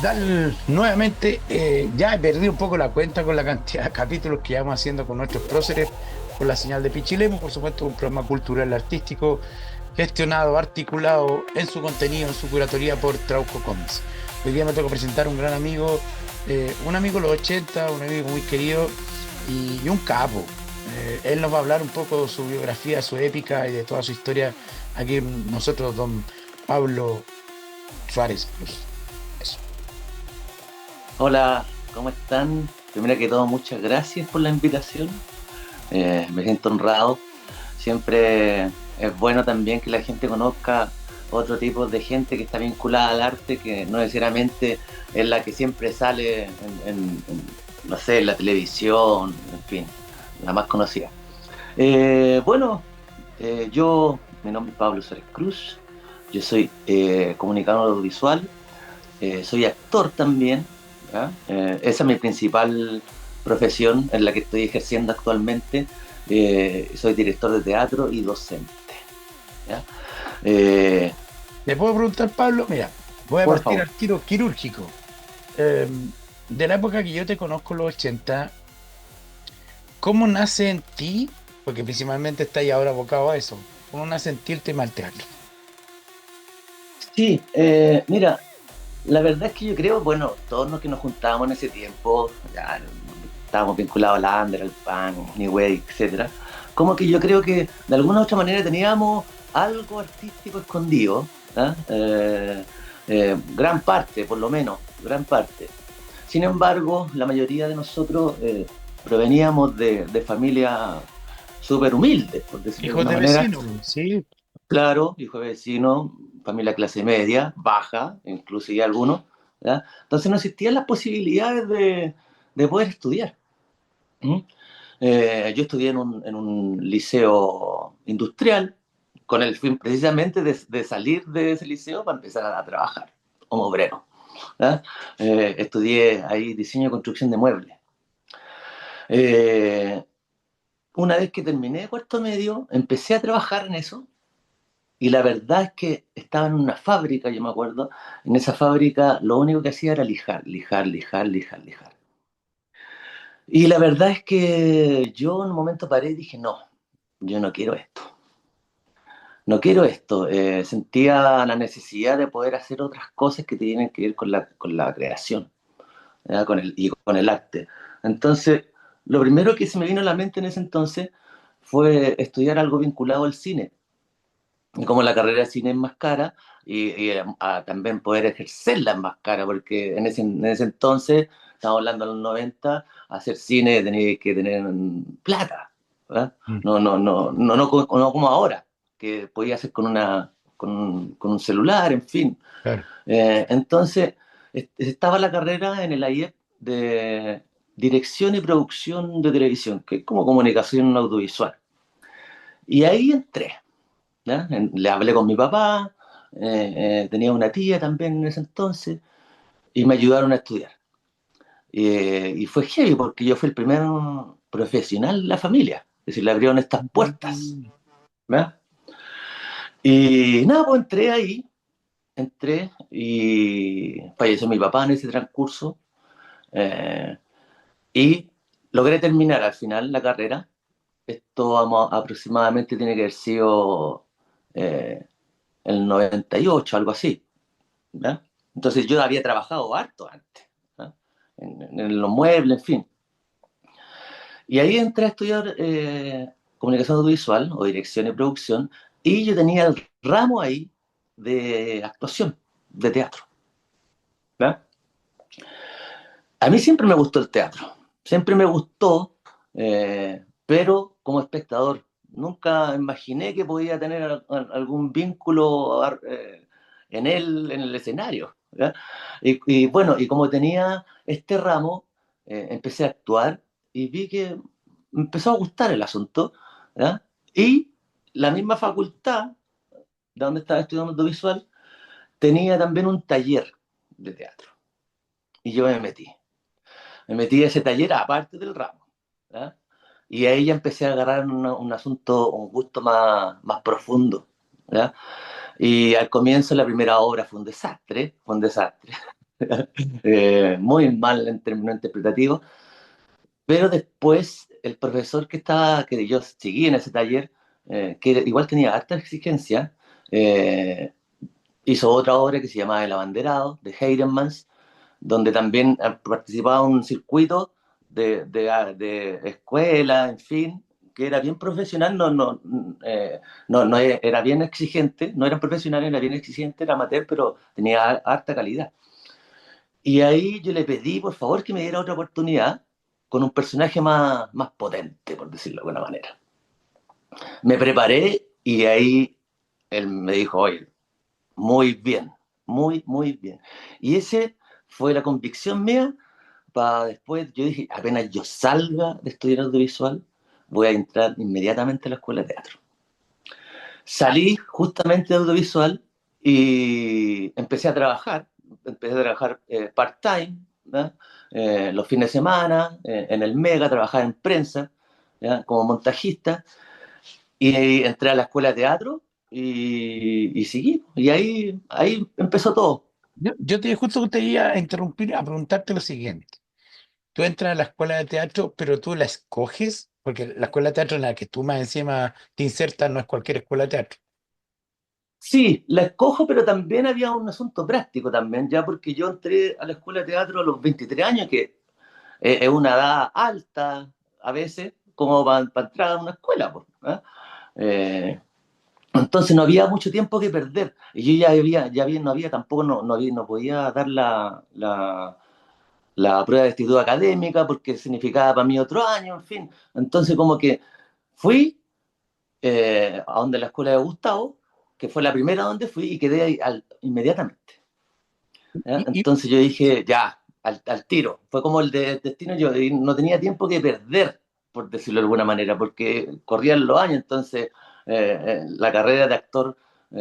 tal? Nuevamente, ya he perdido un poco la cuenta con la cantidad de capítulos que vamos haciendo con nuestros próceres, con la señal de Pichilemu, por supuesto, un programa cultural artístico gestionado, articulado en su contenido, en su curatoría por Trauco Comics. Hoy día me toca presentar un amigo de los 80, un amigo muy querido y un capo. Él nos va a hablar un poco de su biografía, su épica y de toda su historia. Aquí nosotros, don Pablo Suárez Cruz. Eso. Hola, ¿cómo están? Primero que todo, muchas gracias por la invitación. Me siento honrado. Siempre es bueno también que la gente conozca otro tipo de gente que está vinculada al arte, que no necesariamente es la que siempre sale no sé, en la televisión, en fin, la más conocida. Bueno, mi nombre es Pablo Suárez Cruz. Yo soy comunicador audiovisual. Soy actor también, ¿ya? Esa es mi principal profesión en la que estoy ejerciendo actualmente. Soy director de teatro y docente, ¿ya? Eh, ¿Le puedo preguntar, Pablo? Mira, voy a por partir favor. al tiro quirúrgico. Eh, de la época que yo te conozco, los 80, ¿cómo nace en ti? Porque principalmente está ahí ahora abocado a eso. ¿Cómo nace en ti el tema del teatro? Sí, mira, la verdad es que yo creo, bueno, todos los que nos juntábamos en ese tiempo, ya estábamos vinculados al under, al punk, New Wave, etcétera. Como que yo creo que de alguna u otra manera teníamos algo artístico escondido, ¿ah? Gran parte, por lo menos, gran parte. Sin embargo, la mayoría de nosotros proveníamos de familias súper humildes, por decirlo de Hijos alguna de manera. vecinos, sí. Claro, hijo de vecino, familia clase media, baja, inclusive algunos, ¿ya? Entonces no existían las posibilidades de poder estudiar. ¿Mm? Yo estudié en un liceo industrial con el fin precisamente de salir de ese liceo para empezar a trabajar como obrero. ¿Ya? Estudié ahí diseño y construcción de muebles. Eh, una vez que terminé cuarto medio, empecé a trabajar en eso. Y la verdad es que estaba en una fábrica, yo me acuerdo, en esa fábrica lo único que hacía era lijar, lijar, lijar, lijar, lijar. Y la verdad es que yo en un momento paré y dije, no, yo no quiero esto, no quiero esto. Sentía la necesidad de poder hacer otras cosas que tienen que ver con la creación, ¿ya? Con el arte. Entonces, lo primero que se me vino a la mente en ese entonces fue estudiar algo vinculado al cine. Y como la carrera de cine es más cara, y también poder ejercerla es más cara, porque en ese entonces, estamos hablando de los 90, hacer cine tenía que tener plata, ¿verdad? Mm, No como ahora, que podía hacer con un celular, en fin. claro. Entonces, estaba la carrera en el IEP de Dirección y Producción de Televisión, que es como comunicación audiovisual. Y ahí entré. ¿Ya? Le hablé con mi papá, tenía una tía también en ese entonces, y me ayudaron a estudiar. Y fue heavy porque yo fui el primer profesional de la familia, es decir, le abrieron estas puertas. Mm. ¿Ya? Y nada, pues entré y falleció mi papá en ese transcurso, eh, y logré terminar al final la carrera. Esto aproximadamente tiene que haber sido eh, el 98, algo así. ¿Ya? Entonces yo había trabajado harto antes, ¿ya? En los muebles, en fin. Y ahí entré a estudiar comunicación audiovisual o dirección y producción, y yo tenía el ramo ahí de actuación, de teatro. ¿Ya? A mí siempre me gustó el teatro, siempre me gustó, pero como espectador. Nunca imaginé que podía tener algún vínculo en el escenario. ¿Ya? Y bueno, y como tenía este ramo, empecé a actuar y vi que me empezó a gustar el asunto. ¿Ya? Y la misma facultad de donde estaba estudiando audiovisual tenía también un taller de teatro. Y yo me metí a ese taller aparte del ramo. ¿Ya? Y ahí ya empecé a agarrar un asunto, un gusto más profundo. ¿Ya? Y al comienzo la primera obra fue un desastre, fue un desastre. muy mal en términos interpretativos, pero después el profesor que yo seguí en ese taller, que igual tenía harta exigencia, eh, hizo otra obra que se llamaba El Abanderado, de Heidenmans, donde también participaba un circuito de escuela, en fin, que era bien profesional, no era bien exigente, no eran profesionales, era bien exigente, era amateur, pero tenía harta calidad. Y ahí yo le pedí, por favor, que me diera otra oportunidad con un personaje más potente, por decirlo de alguna manera. Me preparé y ahí él me dijo, oye, muy bien, muy bien. Y ese fue la convicción mía para después, yo dije, apenas yo salga de estudiar audiovisual, voy a entrar inmediatamente a la escuela de teatro. Salí justamente de audiovisual y empecé a trabajar part-time, ¿no? Los fines de semana, en el Mega, trabajaba en prensa, ¿ya? Como montajista, y entré a la escuela de teatro y seguí, y ahí empezó todo. Yo te justo te iba a interrumpir a preguntarte lo siguiente. Tú entras a la escuela de teatro, pero tú la escoges, porque la escuela de teatro en la que tú más encima te insertas no es cualquier escuela de teatro. Sí, la escojo, pero también había un asunto práctico también, ya porque yo entré a la escuela de teatro a los 23 años, que es una edad alta a veces, como para entrar a una escuela, pues, ¿eh? Eh, entonces no había mucho tiempo que perder. Y yo no había tampoco, no podía dar la prueba de actitud académica porque significaba para mí otro año, en fin. Entonces como que fui a donde la escuela de Gustavo, que fue la primera donde fui y quedé ahí inmediatamente. ¿Ya? Y, Entonces yo dije, ya, al tiro. Fue como el destino, yo no tenía tiempo que perder, por decirlo de alguna manera, porque corrían los años, entonces la carrera de actor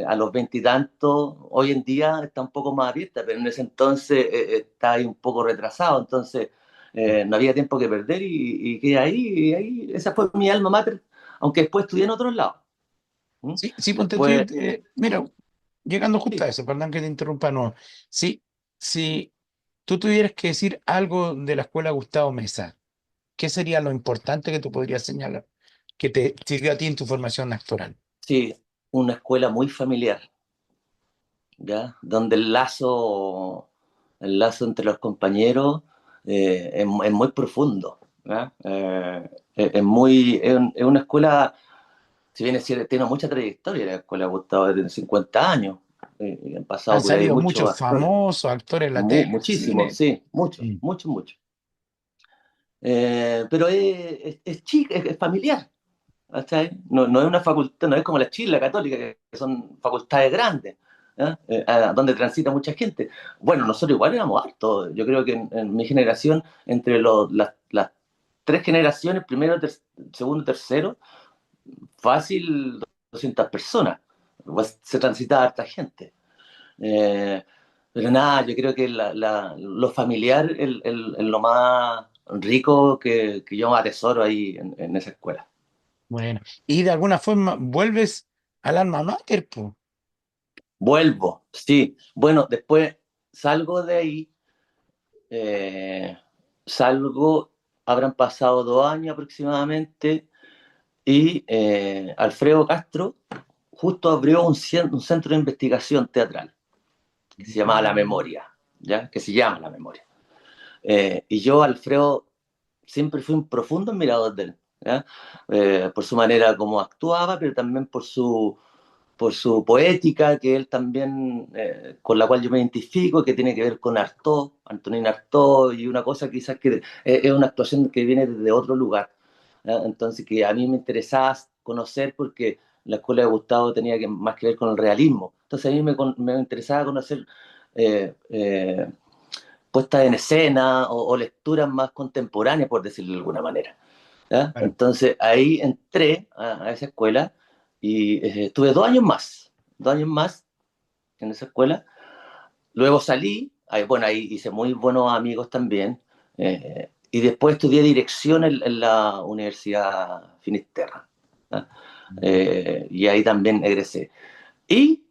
a los veintitantos, hoy en día está un poco más abierta, pero en ese entonces está ahí un poco retrasado, entonces no había tiempo que perder y quedé ahí, esa fue mi alma mater, aunque después estudié en otros lados. ¿Mm? sí, sí, ponte tú, Después, mira, llegando justo a sí, eso, perdón que te interrumpa, no. Sí, si tú tuvieras que decir algo de la escuela Gustavo Mesa, ¿qué sería lo importante que tú podrías señalar que te sirvió a ti en tu formación actoral? sí, una escuela muy familiar, ¿ya? Donde el lazo entre los compañeros es muy profundo, ¿ya? Es una escuela, si bien tiene mucha trayectoria, la escuela Gustavo tiene 50 años, han pasado Han por ahí salido muchos muchos actores, famosos actores en la tele, en el muchísimos, cine. sí, muchos, Mm. muchos, muchos. Pero es chica, es familiar, ¿cachai? No es una facultad, no es como la Chile, la Católica, que son facultades grandes, ¿ya? Donde transita mucha gente. Bueno, nosotros igual éramos hartos. Yo creo que en mi generación, entre las tres generaciones, primero, segundo, tercero, fácil 200 personas. Pues se transita harta gente. Eh, pero nada, yo creo que lo familiar es lo más rico que yo atesoro ahí en esa escuela. Bueno, y de alguna forma vuelves al alma mater, pues. Vuelvo, sí. Bueno, después salgo de ahí, eh, salgo, habrán pasado 2 años aproximadamente, y Alfredo Castro justo abrió un centro de investigación teatral que se llamaba La Memoria, ¿ya? Que se llama La Memoria. Y yo, Alfredo, siempre fui un profundo admirador de él, ¿ya? Por su manera como actuaba, pero también por su poética, que él también, con la cual yo me identifico, que tiene que ver con Artaud, Antonín Artaud, y una cosa quizás que es una actuación que viene desde otro lugar, ¿ya? Entonces que a mí me interesaba conocer porque la escuela de Gustavo tenía más que ver con el realismo. Entonces a mí me interesaba conocer eh, eh, puestas en escena o lecturas más contemporáneas, por decirlo de alguna manera, ¿ya? Claro. Entonces ahí entré a esa escuela y estuve 2 años más en esa escuela. Luego salí, bueno, ahí hice muy buenos amigos también. Y después estudié dirección en la Universidad Finisterra, ¿ya? Y ahí también egresé. Y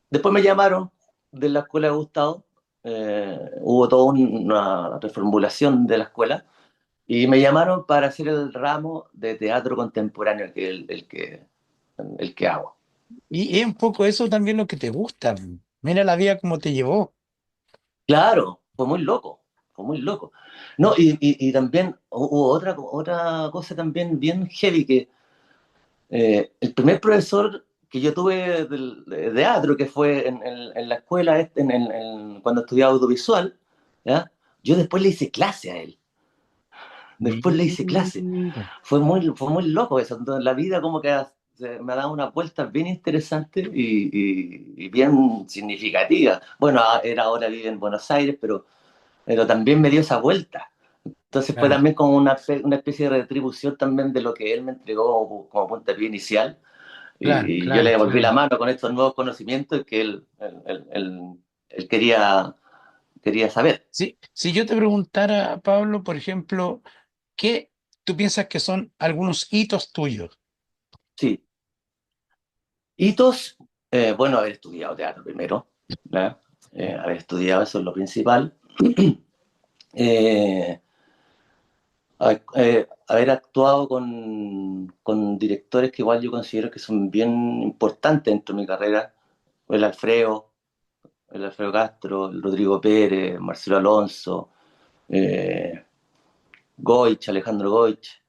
después me llamaron de la escuela de Gustavo hubo toda una reformulación de la escuela y me llamaron para hacer el ramo de teatro contemporáneo, que es el que hago. Y es un poco eso también lo que te gusta. Mira la vida como te llevó. Claro, fue muy loco, fue muy loco. No, y también hubo otra cosa también bien heavy, que el primer profesor que yo tuve de teatro, que fue en la escuela, cuando estudiaba audiovisual, ¿ya? Yo después le hice clase a él, después le hice clase. Mira. Fue muy loco eso. Entonces, la vida como que me ha dado unas vueltas bien interesantes y bien significativas. Bueno, él ahora vive en Buenos Aires, pero también me dio esa vuelta. Entonces fue Claro, también como una especie de retribución también de lo que él me entregó como puntapié inicial. claro, Y yo le claro, devolví la claro. mano con estos nuevos conocimientos que él quería saber. Si yo te preguntara, Pablo, por ejemplo, ¿qué tú piensas que son algunos hitos tuyos? Sí. Hitos, bueno, haber estudiado teatro primero, ¿no? Haber estudiado, eso es lo principal. Eh, haber actuado con directores que igual yo considero que son bien importantes dentro de mi carrera. El Alfredo, el Alfredo Castro, el Rodrigo Pérez, Marcelo Alonso, eh, Goich, Alejandro Goich.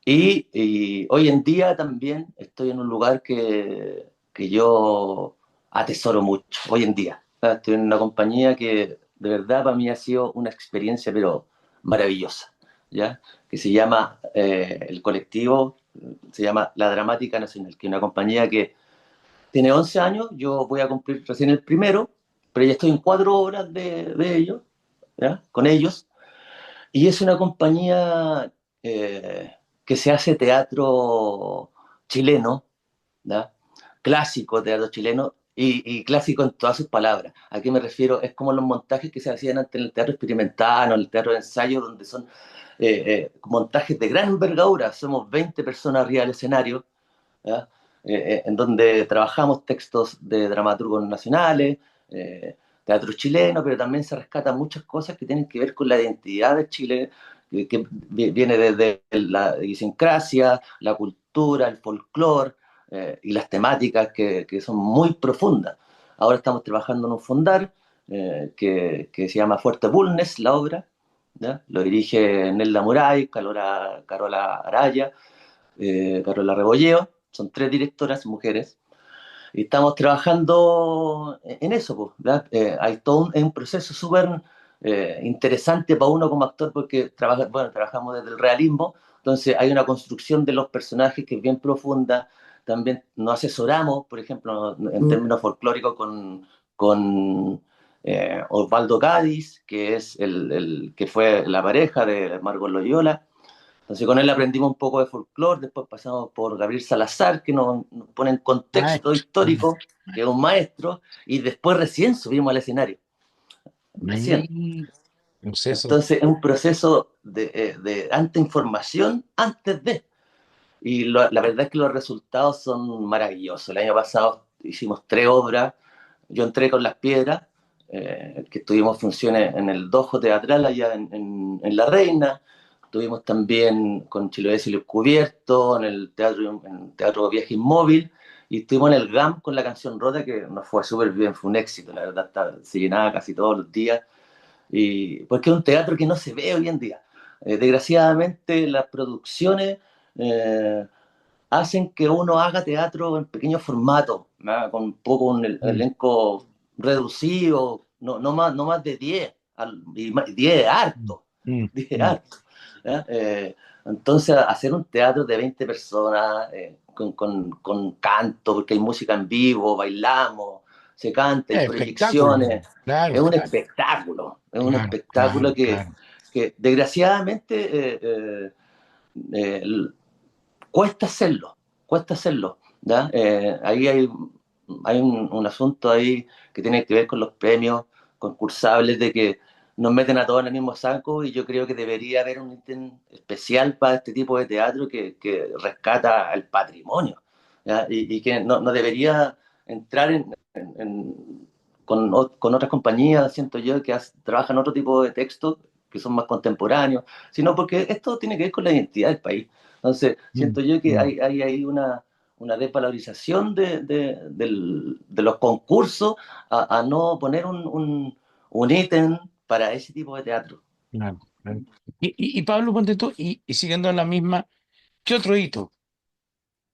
Y hoy en día también estoy en un lugar que yo atesoro mucho, hoy en día. Estoy en una compañía que de verdad para mí ha sido una experiencia, pero maravillosa, ¿ya? Que se llama, el colectivo, se llama La Dramática Nacional, que es una compañía que tiene 11 años, yo voy a cumplir recién el primero, pero ya estoy en 4 obras de ellos, ¿ya? Con ellos. Y es una compañía que se hace teatro chileno, ¿ya? Clásico teatro chileno y clásico en todas sus palabras. ¿A qué me refiero? Es como los montajes que se hacían antes en el teatro experimental o en el teatro de ensayo, donde son montajes de gran envergadura. Somos 20 personas arriba del escenario, ¿ya? En donde trabajamos textos de dramaturgos nacionales, teatro chileno, pero también se rescatan muchas cosas que tienen que ver con la identidad de Chile, que viene desde la idiosincrasia, la cultura, el folclore, y las temáticas que son muy profundas. Ahora estamos trabajando en un fondar que se llama Fuerte Bulnes, la obra, ¿ya? Lo dirige Nelda Muray, Carola Araya, Carola Rebolleo, son 3 directoras mujeres, y estamos trabajando en eso, pues, ¿verdad? Hay todo un proceso súper interesante para uno como actor, porque bueno, trabajamos desde el realismo, entonces hay una construcción de los personajes que es bien profunda, también nos asesoramos, por ejemplo, en términos folclóricos, con Osvaldo Cádiz, que es el que fue la pareja de Margot Loyola. Entonces con él aprendimos un poco de folclore, después pasamos por Gabriel Salazar, que nos pone en contexto Maestro. histórico, que es un maestro, y después recién subimos al escenario, recién. Mm, proceso. Entonces es un proceso de tanta información antes de. Y la verdad es que los resultados son maravillosos. El año pasado hicimos 3 obras, yo entré con Las Piedras, que tuvimos funciones en el Dojo Teatral allá en La Reina, tuvimos también con Chiloé y Los Cubiertos, en el Teatro Viaje Inmóvil, y estuvimos en el GAM con la canción Rota, que nos fue súper bien, fue un éxito, la verdad, se llenaba casi todos los días, porque es un teatro que no se ve hoy en día. Desgraciadamente las producciones eh, hacen que uno haga teatro en pequeño formato, ¿no? Con un poco un Mm, elenco reducido, no más de 10, y 10 es mm, harto, mm, 10 es mm. harto. ¿Ya? Entonces, hacer un teatro de 20 personas, con canto, porque hay música en vivo, bailamos, se canta, hay Espectáculo. proyecciones, Claro, es un claro, espectáculo, es un claro, espectáculo claro, que, claro. que desgraciadamente eh, cuesta hacerlo, cuesta hacerlo, ¿ya? Ahí hay un asunto ahí que tiene que ver con los premios concursables, de que nos meten a todos en el mismo saco, y yo creo que debería haber un ítem especial para este tipo de teatro que rescata el patrimonio, ¿ya? Y que no debería entrar con otras compañías, siento yo, que trabajan otro tipo de textos que son más contemporáneos, sino porque esto tiene que ver con la identidad del país. Entonces, Mm, siento yo que mm. hay ahí una desvalorización de los concursos a no poner un ítem para ese tipo de teatro. Claro, claro. Y Pablo, ponte tú, y siguiendo en la misma, ¿qué otro hito?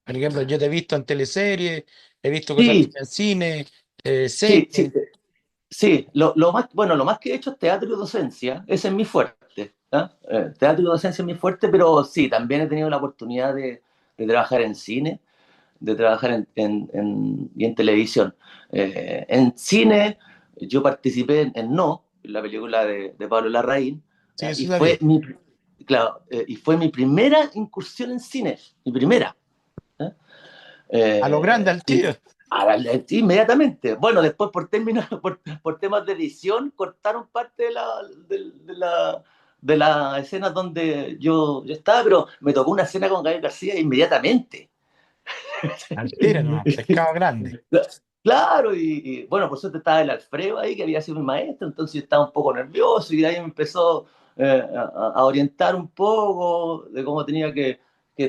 Por ejemplo, yo te he visto en teleseries, he visto cosas Sí, en cine, sí, sí, series. sí, lo más que he hecho es teatro y docencia, ese es mi fuerte, ¿ah? Teatro y docencia es mi fuerte, pero sí, también he tenido la oportunidad de trabajar en cine, de trabajar y en televisión. En cine, yo participé en la película de Pablo Larraín, Sí, ¿ah? eso sabía. Claro, y fue mi primera incursión en cine, mi primera. ¿Ah? A lo grande, Eh, al y, tiro. inmediatamente. Bueno, después por temas de edición cortaron parte de la escena donde yo estaba, pero me tocó una escena con Gael García inmediatamente. Al tiro, no, pescado grande. Claro, bueno, por suerte estaba el Alfredo ahí, que había sido mi maestro, entonces yo estaba un poco nervioso y de ahí me empezó a orientar un poco de cómo tenía que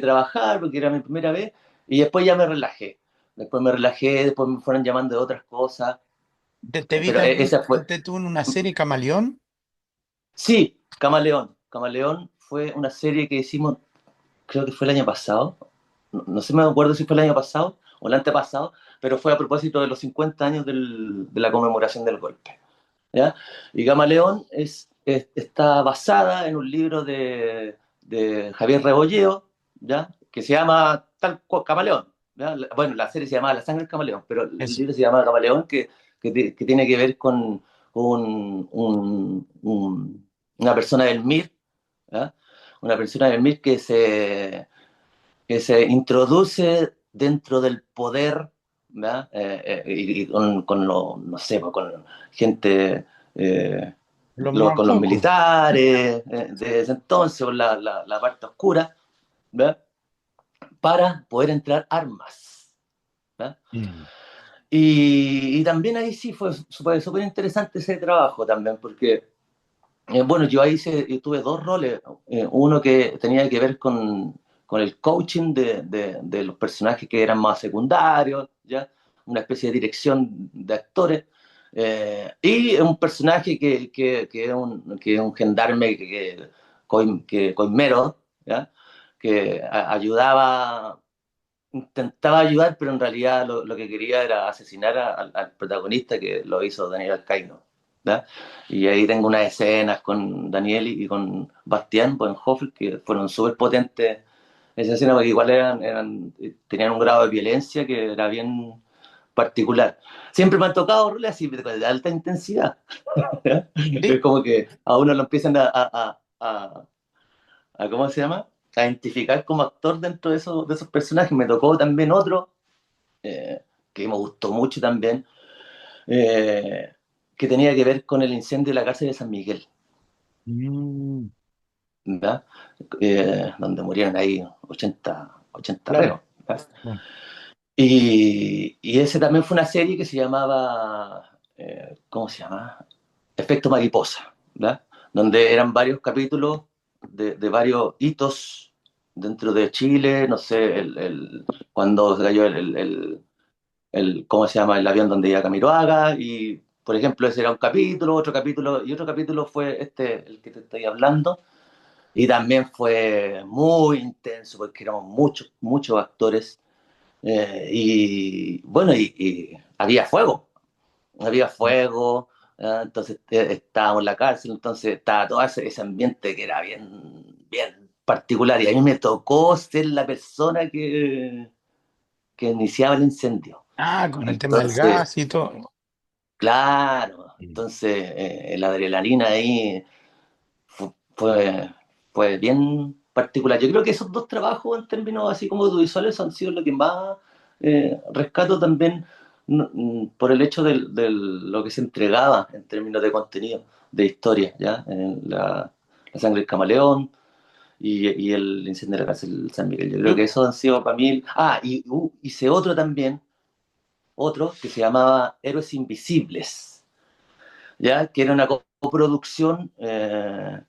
trabajar, porque era mi primera vez, y después ya me relajé. Después me relajé, después me fueron llamando de otras cosas, Te vi pero también, esa fue. ponte tú en una serie Camaleón. Sí, Camaleón. Camaleón fue una serie que hicimos, creo que fue el año pasado. No sé, me acuerdo si fue el año pasado o el antepasado, pero fue a propósito de los 50 años de la conmemoración del golpe. ¿Ya? Y Camaleón está basada en un libro de Javier Rebolleo, ¿ya? Que se llama Camaleón. ¿Ya? Bueno, la serie se llama La sangre del camaleón, pero el Eso. libro se llama Camaleón, que tiene que ver con una persona del MIR, ¿ya? Una persona del MIR que se introduce dentro del poder, ¿verdad? Y no sé, pues, con gente, eh, Los con los mancucos. militares de ese entonces, con la parte oscura, ¿verdad? Para poder entrar armas, ¿verdad? Mm. Y también ahí sí fue súper interesante ese trabajo también, porque, bueno, yo ahí tuve dos roles. Uno que tenía que ver con el coaching de los personajes que eran más secundarios, ¿ya? Una especie de dirección de actores. Y un personaje que es un gendarme coimero, ¿ya? Que ayudaba, intentaba ayudar, pero en realidad lo que quería era asesinar al protagonista, que lo hizo Daniel Alcaino, ¿ya? Y ahí tengo unas escenas con Daniel y con Bastián Bodenhofer que fueron súper potentes. Esa escena, porque igual tenían un grado de violencia que era bien particular. Siempre me han tocado roles así, de alta intensidad. ¿Ya? Es Sí, como que a uno lo empiezan ¿cómo se llama? A identificar como actor dentro de esos personajes. Me tocó también otro eh, que me gustó mucho también, eh, que tenía que ver con el incendio de la cárcel de San Miguel, mm, ¿verdad? Donde murieron ahí 80 claro. reos, ¿verdad? Bueno, Y ese también fue una serie que se llamaba, ¿cómo se llama? Efecto Mariposa, ¿verdad? Donde eran varios capítulos de varios hitos dentro de Chile, no sé, cuando se cayó ¿cómo se llama? El avión donde iba Camiroaga, y por ejemplo ese era un capítulo, otro capítulo, y otro capítulo fue el que te estoy hablando, y también fue muy intenso porque éramos muchos actores, y bueno, y había fuego, entonces estábamos en la cárcel, entonces estaba todo ese ambiente que era bien particular, y a mí me tocó ser la persona que iniciaba el incendio. con el tema del Entonces, gas y todo. claro, Mm. entonces la adrenalina ahí fue bien particular. Yo creo que esos dos trabajos en términos así como audiovisuales han sido lo que más rescato también, por el hecho de lo que se entregaba en términos de contenido, de historia, ¿ya? La sangre del camaleón y el incendio de la cárcel San Miguel. Yo creo que Tú- esos han sido para mí. Y hice otro también, otro que se llamaba Héroes Invisibles. ¿ya? Que era una coproducción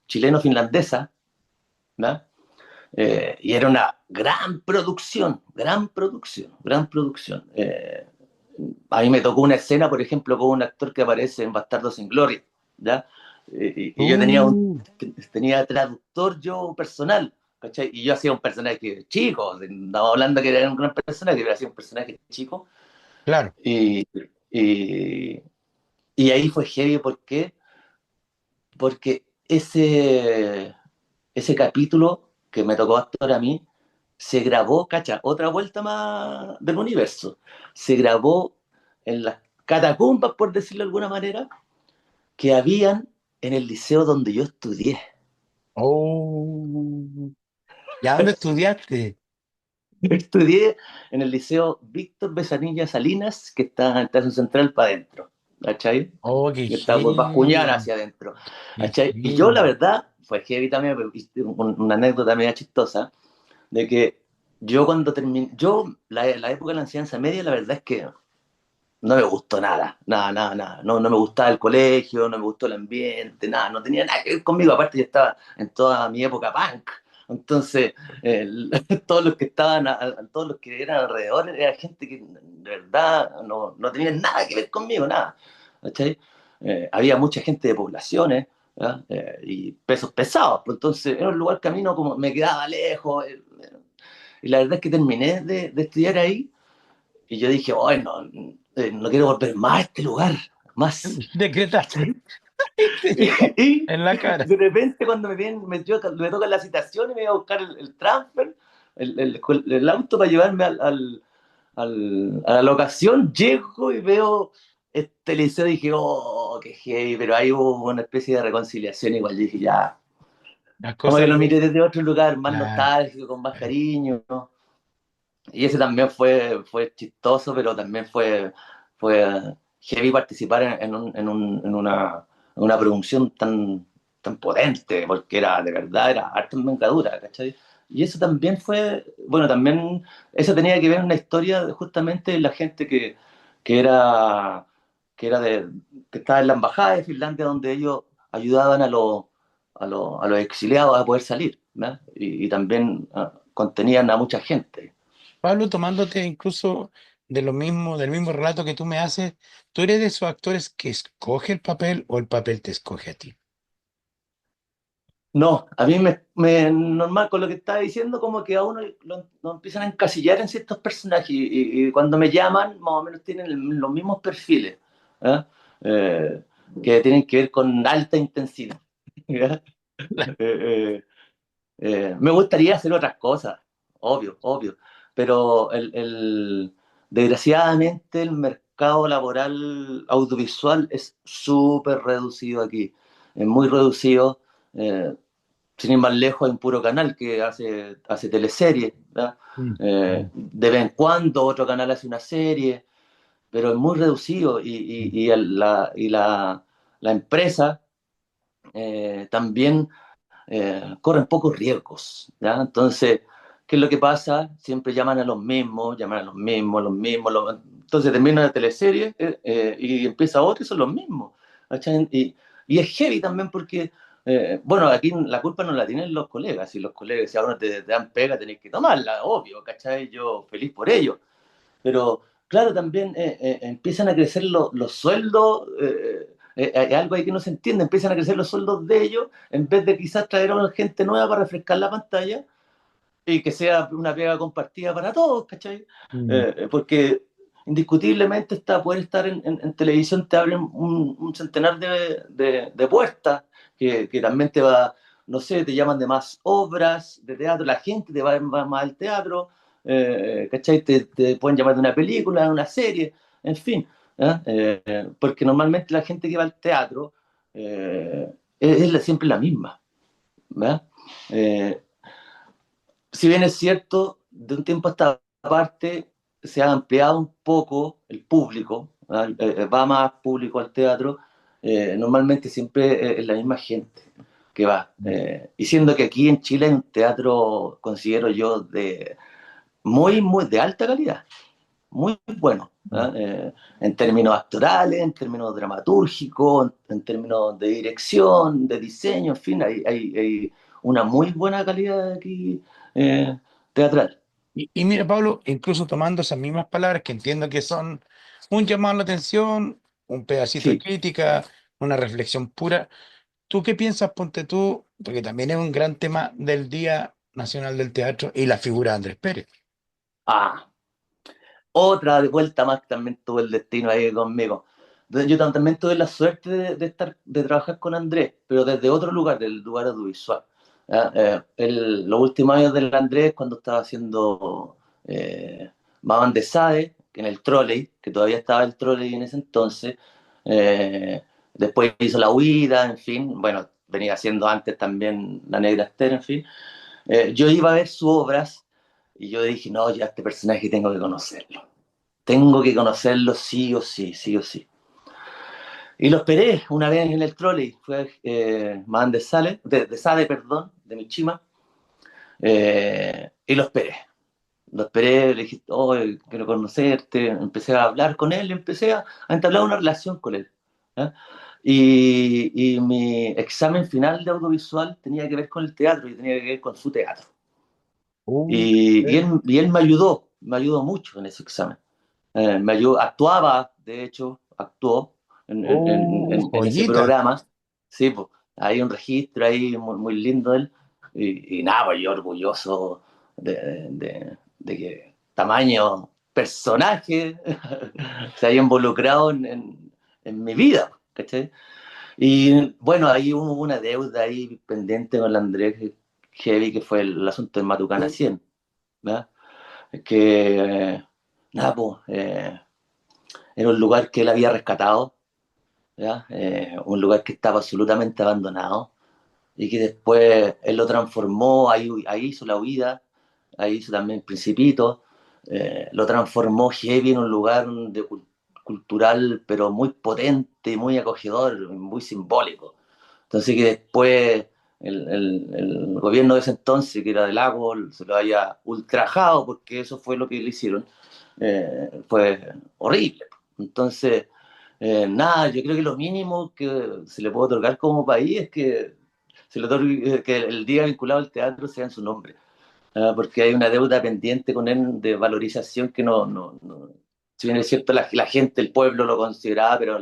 chileno-finlandesa, ¿ya? Y era una gran producción, gran producción, gran producción. A mí me tocó una escena, por ejemplo, con un actor que aparece en Bastardo sin Gloria, ¿ya? Y yo Uh, tenía traductor yo personal, ¿cachai? Y yo hacía un personaje chico, estaba hablando que era un gran personaje, pero hacía un personaje chico. claro. Y, y, y ahí fue heavy, ¿por qué? Porque ese capítulo que me tocó actuar a mí, se grabó, cacha, otra vuelta más del universo. Se grabó en las catacumbas, por decirlo de alguna manera, que habían en el liceo donde yo estudié. Oh, ¿ya dónde estudiaste? Estudié en el liceo Víctor Besanilla Salinas, que está en Estación Central para adentro, ¿cachai? Oh, qué Que está por Bascuñana heavy, hacia adentro, qué ¿cachai? Y yo, la heavy. verdad, fue heavy también, una anécdota media chistosa, de que yo cuando terminé, la época de la enseñanza media, la verdad es que no me gustó nada, nada, nada, nada. No, no me gustaba el colegio, no me gustó el ambiente, nada, no tenía nada que ver conmigo. Aparte, yo estaba en toda mi época punk. Entonces, todos los que estaban, todos los que eran alrededor, era gente que de verdad no tenía nada que ver conmigo, nada. ¿Cachai? Había mucha gente de poblaciones, ¿verdad? Y pesos pesados, pues entonces era un lugar que a mí no, como me quedaba lejos. Y la verdad es que terminé de estudiar ahí y yo dije, ay, no, no quiero volver más a este lugar, más. Decretaste Y en la cara. de repente cuando me toca la citación y me voy a buscar el transfer, el auto para llevarme a la locación, llego y veo este liceo y dije, oh, qué heavy, pero ahí hubo una especie de reconciliación igual. Yo dije, ya, Las como que cosas lo de... mire desde otro lugar, más Claro. nostálgico, con más cariño, ¿no? Y ese también fue chistoso, pero también fue heavy participar en una producción tan potente, porque era de verdad, era arte en envergadura, ¿cachai? Y eso también fue, bueno, también eso tenía que ver en una historia de justamente la gente que era, que era de, que estaba en la embajada de Finlandia, donde ellos ayudaban a los exiliados a poder salir, ¿no? Y también contenían a mucha gente. Pablo, tomándote incluso de lo mismo, del mismo relato que tú me haces, ¿tú eres de esos actores que escoge el papel o el papel te escoge a ti? No, a mí normal con lo que estaba diciendo, como que a uno lo empiezan a encasillar en ciertos personajes y cuando me llaman, más o menos tienen los mismos perfiles, ¿ah? Eh, que tienen que ver con alta intensidad. ¿Ya? Eh, Me gustaría hacer otras cosas, obvio, obvio, pero desgraciadamente el mercado laboral audiovisual es súper reducido aquí, es muy reducido. eh, Sin ir más lejos, hay un puro canal que hace teleseries, ¿verdad? Mm, mm. De vez en cuando otro canal hace una serie, pero es muy reducido Mm. la empresa también corren pocos riesgos, ¿ya? Entonces, ¿qué es lo que pasa? Siempre llaman a los mismos, llaman a los mismos, los mismos, entonces termina la teleserie y empieza otra y son los mismos, ¿cachai? Y es heavy también porque, bueno, aquí la culpa no la tienen los colegas, si los colegas si a uno te dan pega tenés que tomarla, obvio, ¿cachai? Yo feliz por ello, pero claro, también empiezan a crecer los sueldos, hay algo ahí que no se entiende, empiezan a crecer los sueldos de ellos, en vez de quizás traer a una gente nueva para refrescar la pantalla y que sea una pega compartida para todos, ¿cachai? Mm. Porque indiscutiblemente poder estar en televisión te abre un centenar de puertas que también te va, no sé, te llaman de más obras de teatro, la gente te va más al teatro, ¿cachai? Te pueden llamar de una película, de una serie, en fin, ¿eh? Porque normalmente la gente que va al teatro siempre la misma, ¿verdad? Eh, si bien es cierto, de un tiempo a esta parte se ha ampliado un poco el público, ¿verdad? Va más público al teatro, normalmente siempre es la misma gente que va. Y siendo que aquí en Chile hay un teatro, considero yo, de muy, muy de alta calidad, muy bueno, Mm. en términos actorales, en términos dramatúrgicos, en términos de dirección, de diseño, en fin, hay una muy buena calidad aquí teatral. Y mira, Pablo, incluso tomando esas mismas palabras que entiendo que son un llamado a la atención, un pedacito de Sí. crítica, una reflexión pura, ¿tú qué piensas, ponte tú? Porque también es un gran tema del Día Nacional del Teatro y la figura de Andrés Pérez. Ah, otra de vuelta más que también tuvo el destino ahí conmigo. Entonces, yo también tuve la suerte de trabajar con Andrés, pero desde otro lugar, del lugar audiovisual. ¿Ya? Los últimos años del Andrés, cuando estaba haciendo Maman de Sade, en el trolley, que todavía estaba el trolley en ese entonces, eh, después hizo La Huida, en fin, bueno, venía haciendo antes también La Negra Esther, en fin. Yo iba a ver sus obras y yo dije, no, ya este personaje tengo que conocerlo. Tengo que conocerlo sí o sí, sí o sí. Y lo esperé una vez en el trolley. Fue Man de Sade, perdón, de Michima. Y lo esperé. Lo esperé, le dije, oh, quiero conocerte. Empecé a hablar con él, empecé a entablar una relación con él. ¿Ya? Y mi examen final de audiovisual tenía que ver con el teatro y tenía que ver con su teatro. Perfecto. Y él me ayudó mucho en ese examen. Actuaba, de hecho, actuó en ese Joyita. programa. Sí, pues, hay un registro ahí muy, muy lindo de él. Y nada, pues yo orgulloso de que tamaño personaje se haya involucrado en mi vida, ¿cachai? Y bueno, ahí hubo una deuda ahí pendiente con el Andrés Heavy, que fue el asunto del Matucana 100, ¿verdad? Que, nada, pues, era un lugar que él había rescatado, ¿ya? Un lugar que estaba absolutamente abandonado y que después él lo transformó, ahí hizo La Huida, ahí hizo también Principito, lo transformó Heavy en un lugar cultural, pero muy potente, muy acogedor, muy simbólico. Entonces que después el gobierno de ese entonces, que era de Lago, se lo haya ultrajado, porque eso fue lo que le hicieron, fue horrible. Entonces, nada, yo creo que lo mínimo que se le puede otorgar como país es que, que el día vinculado al teatro sea en su nombre, porque hay una deuda pendiente con él de valorización que si bien es cierto, la gente, el pueblo lo consideraba, pero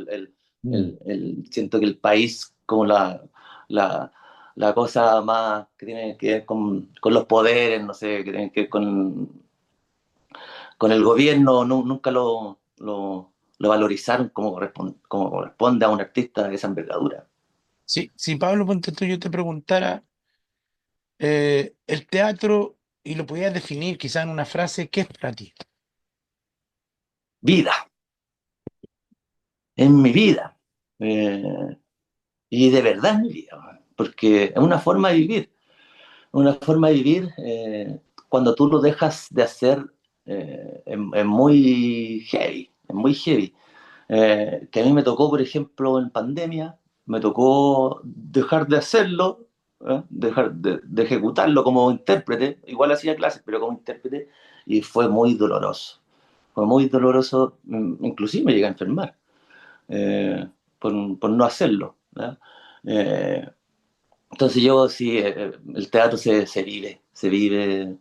Mm. siento que el país, como la, la cosa más que tiene que ver con los poderes, no sé, que tiene que ver con el gobierno, nunca lo valorizaron como corresponde a un artista de esa envergadura. Sí, si Pablo, ponte tú, yo te preguntara, el teatro, y lo pudieras definir quizá en una frase, ¿qué es para ti? Vida, en mi vida. Eh, y de verdad en mi vida, man, porque es una forma de vivir cuando tú lo dejas de hacer es muy heavy, es muy heavy. Que a mí me tocó, por ejemplo, en pandemia, me tocó dejar de hacerlo, dejar de ejecutarlo como intérprete, igual hacía clases, pero como intérprete, y fue muy doloroso, inclusive me llegué a enfermar por no hacerlo. ¿Ya? Eh, entonces yo sí, el teatro se vive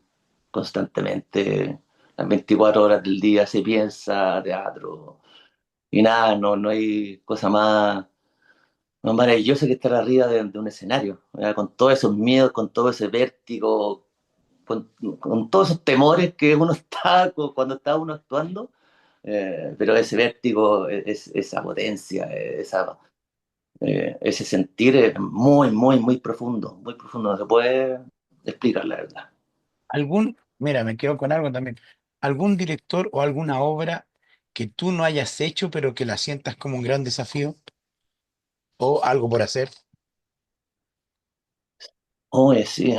constantemente, las 24 horas del día se piensa teatro y nada, no hay cosa más maravillosa que estar arriba de un escenario, ¿verdad? Con todos esos miedos, con todo ese vértigo, con todos esos temores que uno está cuando está uno actuando, pero ese vértigo, esa potencia, ese sentir es muy, muy, muy profundo, no se puede explicar la verdad. Mira, me quedo con algo también, algún director o alguna obra que tú no hayas hecho, pero que la sientas como un gran desafío o algo por hacer. Oye, sí,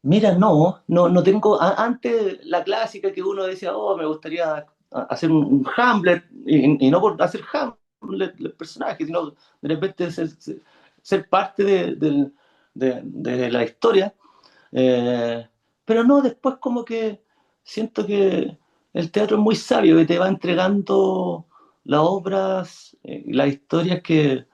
mira, no tengo, antes la clásica que uno decía, oh, me gustaría hacer un Hamlet, y no por hacer Hamlet el personaje, sino de repente ser parte de la historia. Eh, pero no, después como que siento que el teatro es muy sabio, que te va entregando las obras, las historias que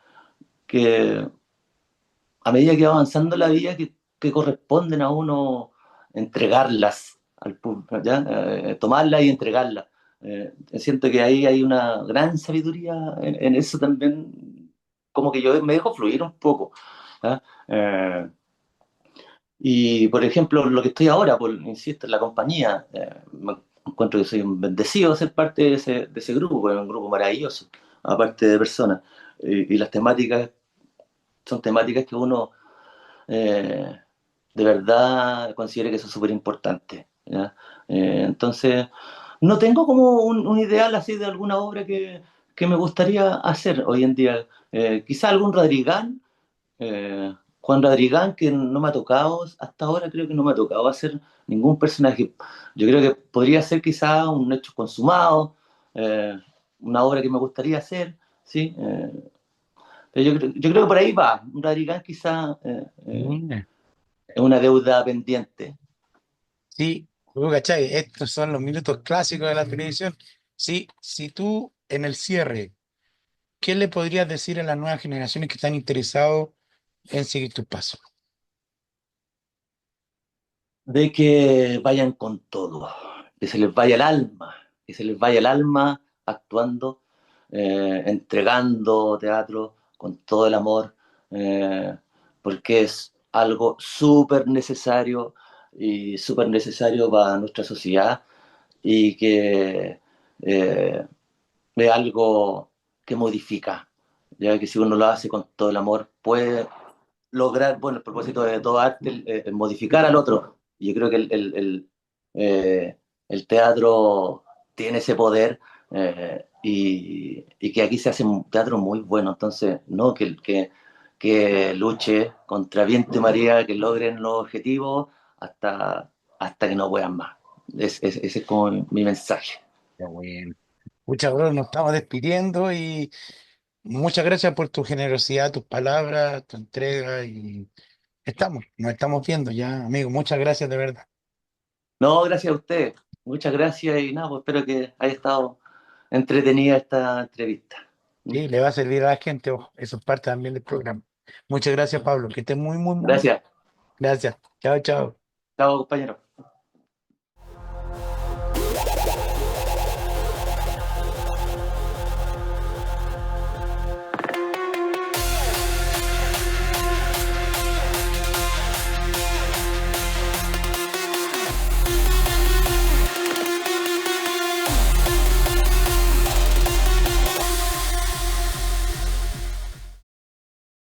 a medida que va avanzando la vida, que corresponden a uno entregarlas al público, ¿ya? Tomarlas y entregarlas. Siento que ahí hay una gran sabiduría en eso también, como que yo me dejo fluir un poco. ¿Ya? Y por ejemplo, lo que estoy ahora, insisto, en la compañía, me encuentro que soy un bendecido de ser parte de ese grupo, es un grupo maravilloso, aparte de personas. Y las temáticas son temáticas que uno eh, de verdad considero que son súper importantes. ¿Ya? Entonces, no tengo como un ideal así de alguna obra que me gustaría hacer hoy en día. Quizá algún Rodrigán, Juan Radrigán, que no me ha tocado hasta ahora, creo que no me ha tocado hacer ningún personaje. Yo creo que podría ser quizá un hecho consumado, eh, una obra que me gustaría hacer, ¿sí? Pero yo creo que por ahí va. Un Radrigán quizá Mira. es una deuda pendiente. Sí, tú, ¿cachai? Estos son los minutos clásicos de la televisión. Sí, si tú en el cierre, ¿qué le podrías decir a las nuevas generaciones que están interesados en seguir tus pasos? De que vayan con todo, que se les vaya el alma, que se les vaya el alma actuando, entregando teatro con todo el amor, eh, porque es algo súper necesario para nuestra sociedad y que es algo que modifica, ya que si uno lo hace con todo el amor puede lograr, bueno, el propósito de todo arte es modificar al otro. Y yo creo que el teatro tiene ese poder y que aquí se hace un teatro muy bueno. Entonces, no, que luche contra viento y marea, que logren los objetivos hasta que no puedan más. Ese es como mi mensaje. Qué bueno. Muchas gracias, nos estamos despidiendo y muchas gracias por tu generosidad, tus palabras, tu entrega y nos estamos viendo ya, amigo. Muchas gracias de verdad. No, gracias a usted. Muchas gracias y nada, pues espero que haya estado entretenida esta entrevista. ¿Mm? Sí, le va a servir a la gente, ojo, eso es parte también del programa. Muchas gracias, Pablo, que estés muy, muy, muy. Gracias. Gracias. Chao, chao. Chao, compañero.